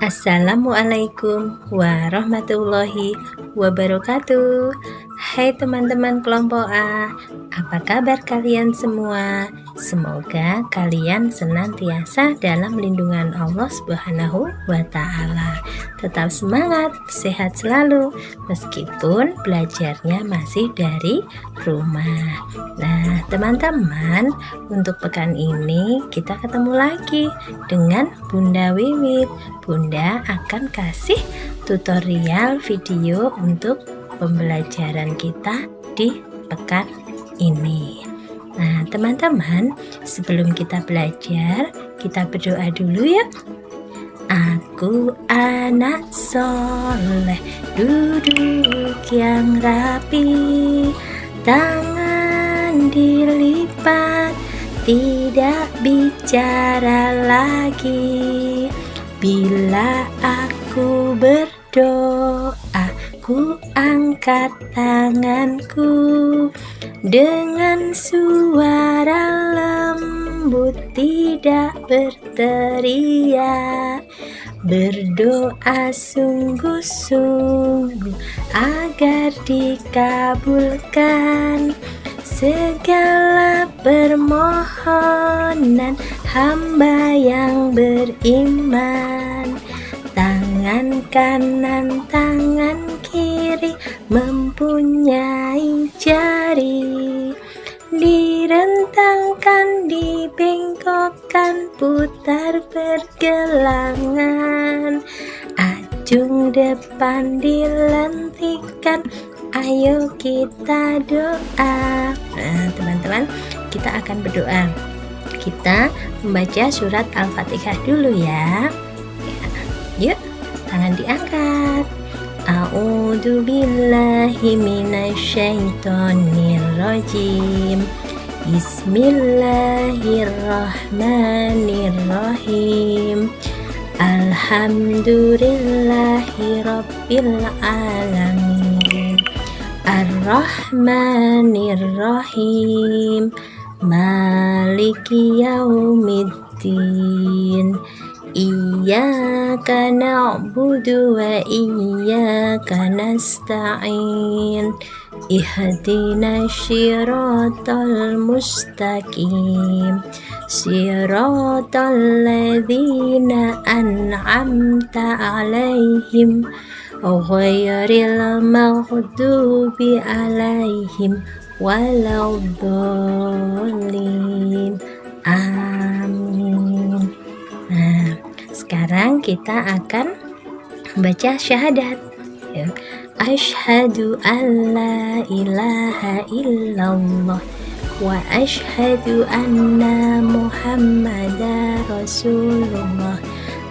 Assalamualaikum warahmatullahi wabarakatuh. Hai teman-teman kelompok A, apa kabar kalian semua? Semoga kalian senantiasa dalam lindungan Allah Subhanahu wa Ta'ala. Tetap semangat, sehat selalu, meskipun belajarnya masih dari rumah. Nah, teman-teman, untuk pekan ini kita ketemu lagi dengan Bunda Wiwit. Bunda akan kasih tutorial video untuk pembelajaran kita di pekan ini. Nah, teman-teman, sebelum kita belajar, kita berdoa dulu ya. Aku anak soleh, duduk yang rapi, tangan dilipat, tidak bicara lagi. Bila aku berdoa, ku angkat tanganku dengan suara lembut, tidak berteriak. Berdoa sungguh-sungguh agar dikabulkan segala permohonan hamba yang beriman. Tangan kanan, tangan kiri mempunyai jari, direntangkan, dibengkokkan, putar pergelangan, ajung depan dilentikan. Ayo kita doa. Nah, teman-teman, kita akan berdoa. Kita membaca surat Al-Fatihah dulu ya. Yuk, tangan diangkat. A'udzu billahi minasyaitonir rajim. Bismillahirrahmanirrahim. Alhamdulillahi rabbil alamin. Ar-Rahmanir-Rahim. Maliki yaumiddin. Iyyaka na'budu wa iyyaka nasta'in. Ihdinas siratal mustaqim. Siratal ladzina an'amta 'alaihim ghairil maghdubi 'alaihim waladdallin. Amin. Nah, sekarang kita akan membaca syahadat. Ya. Asyhadu an la ilaha illallah wa asyhadu anna Muhammadar Rasulullah.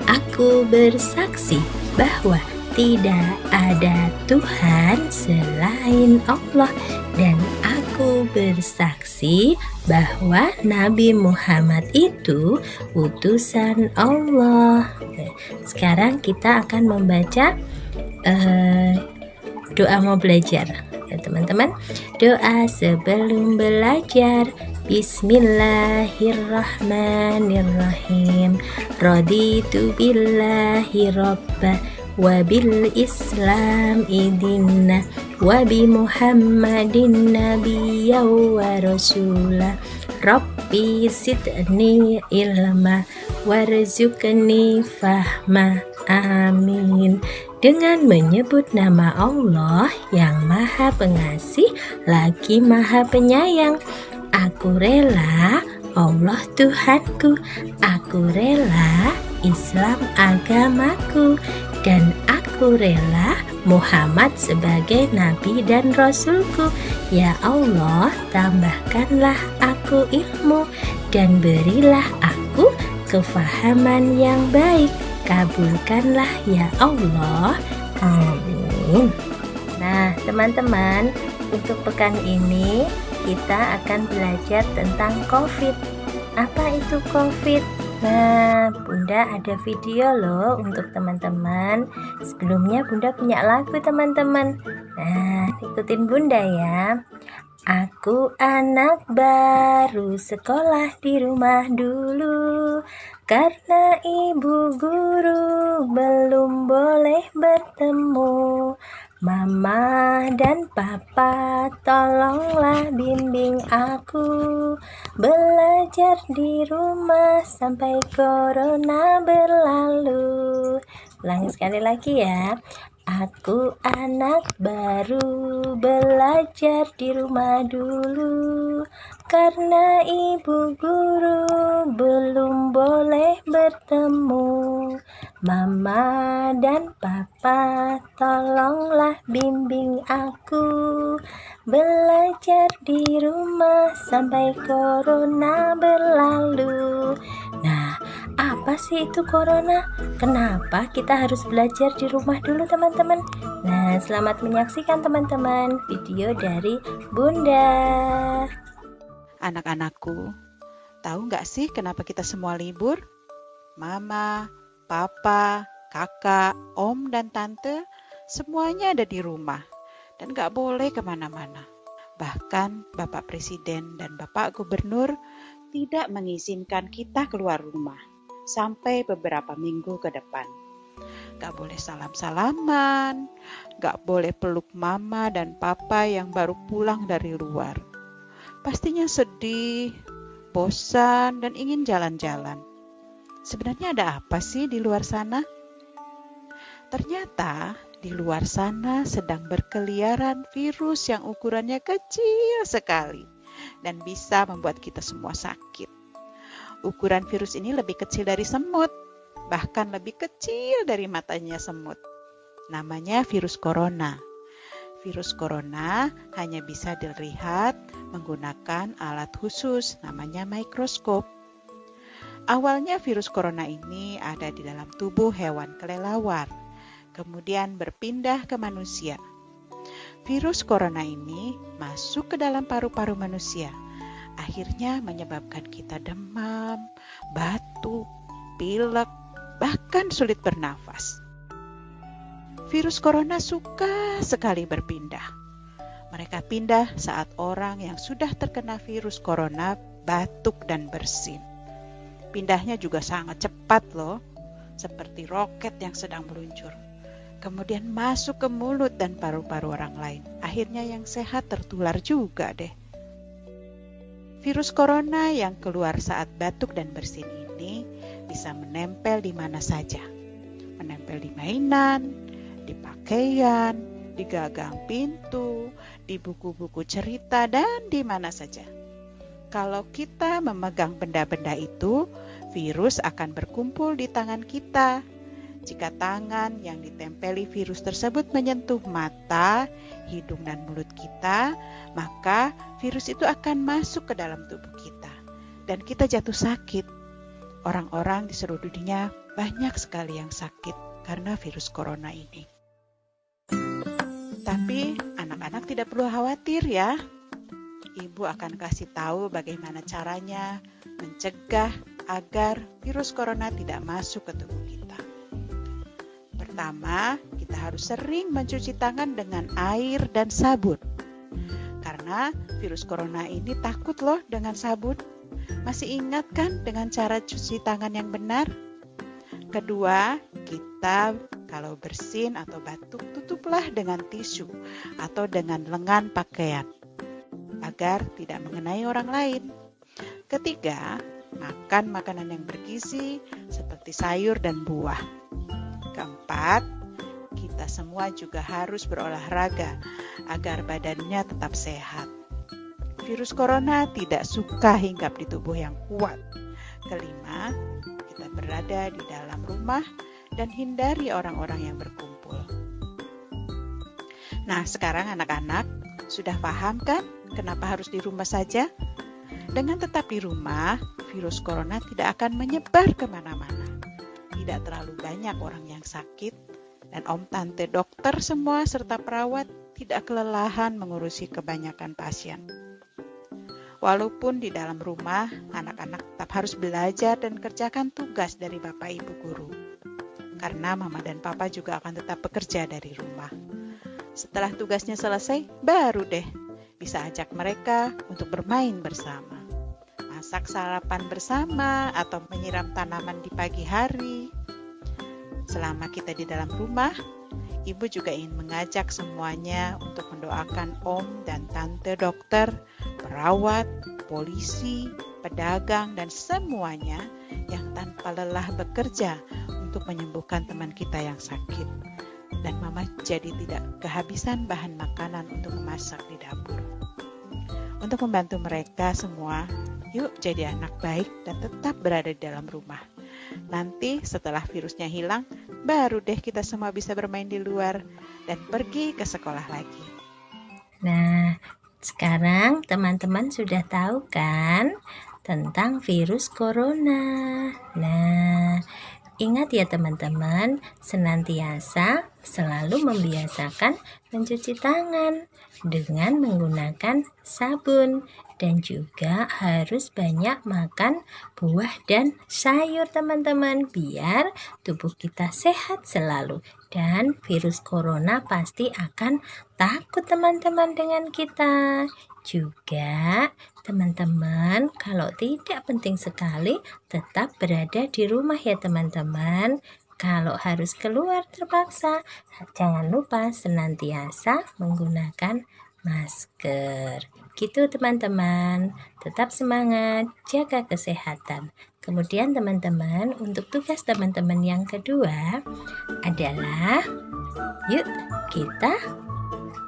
Aku bersaksi bahwa tidak ada Tuhan selain Allah, dan aku bersaksi bahwa Nabi Muhammad itu utusan Allah. Sekarang kita akan membaca doa mau belajar ya teman-teman. Doa sebelum belajar. Bismillahirrahmanirrahim. Raditu billahi robba wa bil islam idinna wa bi muhammadin nabiyya wa rasulah. Rabbi zidni ilma warzuqni fahma. Amin. Dengan menyebut nama Allah yang Maha Pengasih lagi Maha Penyayang. Aku rela Allah Tuhanku, aku rela Islam agamaku, dan aku rela Muhammad sebagai Nabi dan Rasulku. Ya Allah, tambahkanlah aku ilmu dan berilah aku kefahaman yang baik. Kabulkanlah ya Allah. Amin. Nah, teman-teman, untuk pekan ini kita akan belajar tentang COVID. Apa itu COVID? Nah, Bunda ada video loh untuk teman-teman. Sebelumnya Bunda punya lagu teman-teman. Nah, ikutin Bunda ya. Aku anak baru, sekolah di rumah dulu, karena ibu guru belum boleh bertemu. Mama dan papa, tolonglah bimbing aku, belajar di rumah sampai corona berlalu. Ulangi sekali lagi ya. Aku anak baru, belajar di rumah dulu, karena ibu guru belum boleh bertemu. Mama dan papa, tolonglah bimbing aku, belajar di rumah sampai corona berlalu. Nah, apa sih itu corona? Kenapa kita harus belajar di rumah dulu, teman-teman? Nah, selamat menyaksikan teman-teman video dari Bunda. Anak-anakku, tahu nggak sih kenapa kita semua libur? Mama, papa, kakak, om, dan tante, semuanya ada di rumah dan nggak boleh kemana-mana. Bahkan Bapak Presiden dan Bapak Gubernur tidak mengizinkan kita keluar rumah sampai beberapa minggu ke depan. Nggak boleh salam-salaman, nggak boleh peluk mama dan papa yang baru pulang dari luar. Pastinya sedih, bosan, dan ingin jalan-jalan. Sebenarnya ada apa sih di luar sana? Ternyata di luar sana sedang berkeliaran virus yang ukurannya kecil sekali dan bisa membuat kita semua sakit. Ukuran virus ini lebih kecil dari semut, bahkan lebih kecil dari matanya semut. Namanya virus corona. Virus corona hanya bisa dilihat menggunakan alat khusus namanya mikroskop. Awalnya virus corona ini ada di dalam tubuh hewan kelelawar, kemudian berpindah ke manusia. Virus corona ini masuk ke dalam paru-paru manusia, akhirnya menyebabkan kita demam, batuk, pilek, bahkan sulit bernafas. Virus corona suka sekali berpindah. Mereka pindah saat orang yang sudah terkena virus corona batuk dan bersin. Pindahnya juga sangat cepat loh, seperti roket yang sedang meluncur. Kemudian masuk ke mulut dan paru-paru orang lain. Akhirnya yang sehat tertular juga deh. Virus corona yang keluar saat batuk dan bersin ini bisa menempel di mana saja. Menempel di mainan, di pakaian, di gagang pintu, di buku-buku cerita, dan di mana saja. Kalau kita memegang benda-benda itu, virus akan berkumpul di tangan kita. Jika tangan yang ditempeli virus tersebut menyentuh mata, hidung, dan mulut kita, maka virus itu akan masuk ke dalam tubuh kita. Dan kita jatuh sakit. Orang-orang di seluruh dunia banyak sekali yang sakit karena virus corona ini. Tapi anak-anak tidak perlu khawatir ya. Ibu akan kasih tahu bagaimana caranya mencegah agar virus corona tidak masuk ke tubuh kita. Pertama, kita harus sering mencuci tangan dengan air dan sabun. Karena virus corona ini takut loh dengan sabun. Masih ingat kan dengan cara cuci tangan yang benar? Kedua, kita kalau bersin atau batuk, tutuplah dengan tisu atau dengan lengan pakaian agar tidak mengenai orang lain. Ketiga, makan makanan yang bergizi seperti sayur dan buah. Keempat, kita semua juga harus berolahraga agar badannya tetap sehat. Virus corona tidak suka hinggap di tubuh yang kuat. Kelima, kita berada di dalam rumah dan hindari orang-orang yang berkumpul. Nah, sekarang anak-anak sudah paham kan kenapa harus di rumah saja? Dengan tetap di rumah, virus corona tidak akan menyebar kemana-mana. Tidak terlalu banyak orang yang sakit, dan om, tante, dokter semua serta perawat tidak kelelahan mengurusi kebanyakan pasien. Walaupun di dalam rumah, anak-anak tetap harus belajar dan kerjakan tugas dari Bapak Ibu guru. Karena Mama dan Papa juga akan tetap bekerja dari rumah. Setelah tugasnya selesai, baru deh bisa ajak mereka untuk bermain bersama, masak sarapan bersama, atau menyiram tanaman di pagi hari. Selama kita di dalam rumah, Ibu juga ingin mengajak semuanya untuk mendoakan om dan tante dokter, perawat, polisi, pedagang, dan semuanya yang tanpa lelah bekerja untuk menyembuhkan teman kita yang sakit. Dan Mama jadi tidak kehabisan bahan makanan untuk memasak di dapur. Untuk membantu mereka semua, yuk jadi anak baik dan tetap berada di dalam rumah. Nanti setelah virusnya hilang, baru deh kita semua bisa bermain di luar dan pergi ke sekolah lagi. Nah, sekarang teman-teman sudah tahu kan tentang virus corona. Nah, ingat ya teman-teman, senantiasa selalu membiasakan mencuci tangan dengan menggunakan sabun. Dan juga harus banyak makan buah dan sayur teman-teman, biar tubuh kita sehat selalu. Dan virus corona pasti akan takut teman-teman dengan kita. Juga teman-teman, kalau tidak penting sekali, tetap berada di rumah ya teman-teman. Kalau harus keluar terpaksa, jangan lupa senantiasa menggunakan masker. Gitu teman-teman, tetap semangat, jaga kesehatan. Kemudian teman-teman, untuk tugas teman-teman yang kedua adalah yuk kita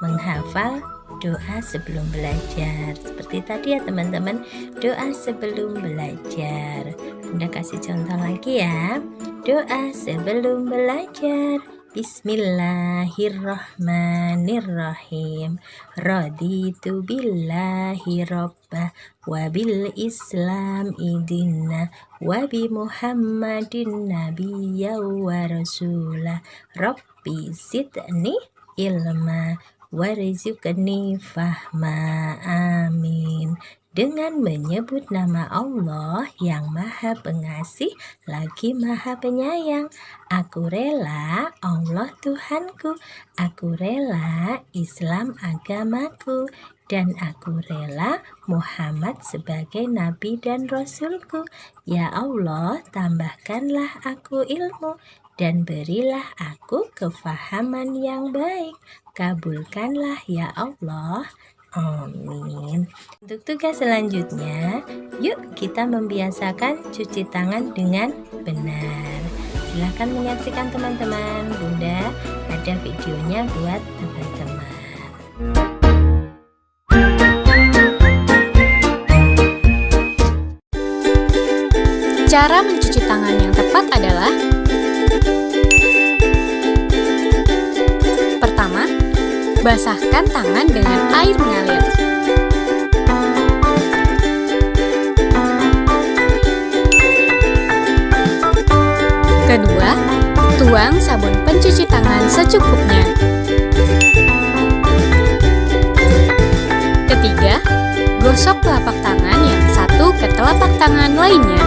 menghafal doa sebelum belajar. Seperti tadi ya teman-teman, doa sebelum belajar. Bunda kasih contoh lagi ya. Doa sebelum belajar. Bismillahirrahmanirrahim. Raditu billahi rabbah wa bil islam idina wa bi muhammadin nabiyya wa rasulah. Rabbi zidni ilma warzuqni fahma. Amin. Dengan menyebut nama Allah yang Maha Pengasih lagi Maha Penyayang. Aku rela Allah Tuhanku, aku rela Islam agamaku, dan aku rela Muhammad sebagai Nabi dan Rasulku. Ya Allah, tambahkanlah aku ilmu dan berilah aku kefahaman yang baik. Kabulkanlah ya Allah. Amin. Untuk tugas selanjutnya, yuk kita membiasakan cuci tangan dengan benar. Silahkan menyaksikan teman-teman. Bunda ada videonya buat teman-teman. Cara mencuci tangan yang tepat adalah: pertama, basahkan tangan dengan air mengalir. Kedua, tuang sabun pencuci tangan secukupnya. Ketiga, gosok telapak tangan yang satu ke telapak tangan lainnya.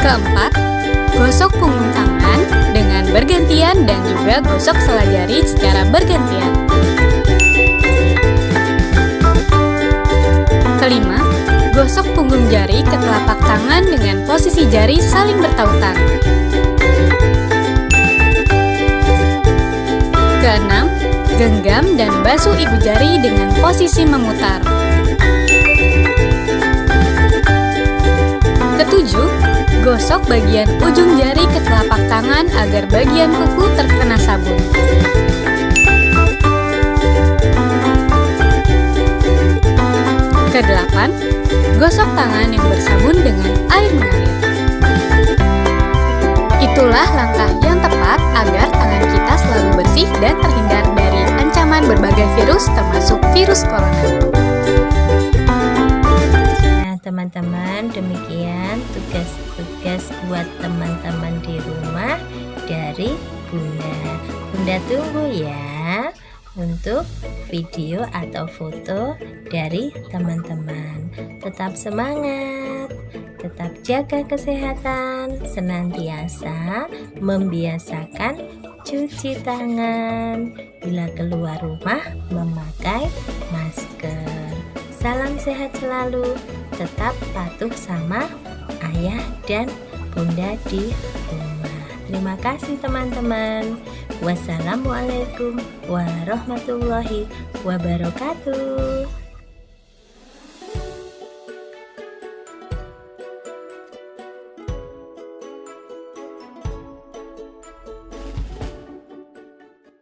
Keempat, gosok punggung tangan dengan bergantian dan juga gosok sela jari secara bergantian. Kelima, gosok punggung jari ke telapak tangan dengan posisi jari saling bertautan. Keenam, genggam dan basuh ibu jari dengan posisi memutar. Ketujuh, gosok bagian ujung jari ke telapak tangan agar bagian kuku terkena sabun. Kedelapan, gosok tangan yang bersabun dengan air mengalir. Itulah langkah yang tepat agar tangan kita selalu bersih dan terhindar dari ancaman berbagai virus termasuk virus corona. Nah teman-teman, demikian tugas-tugas buat teman-teman di rumah dari Bunda. Bunda tunggu ya untuk video atau foto dari teman-teman. Tetap semangat, Tetap jaga kesehatan, senantiasa membiasakan cuci tangan, bila keluar rumah memakai masker. Salam sehat selalu, tetap patuh sama ayah dan bunda di rumah. Terima kasih teman-teman. Wassalamualaikum warahmatullahi wabarakatuh.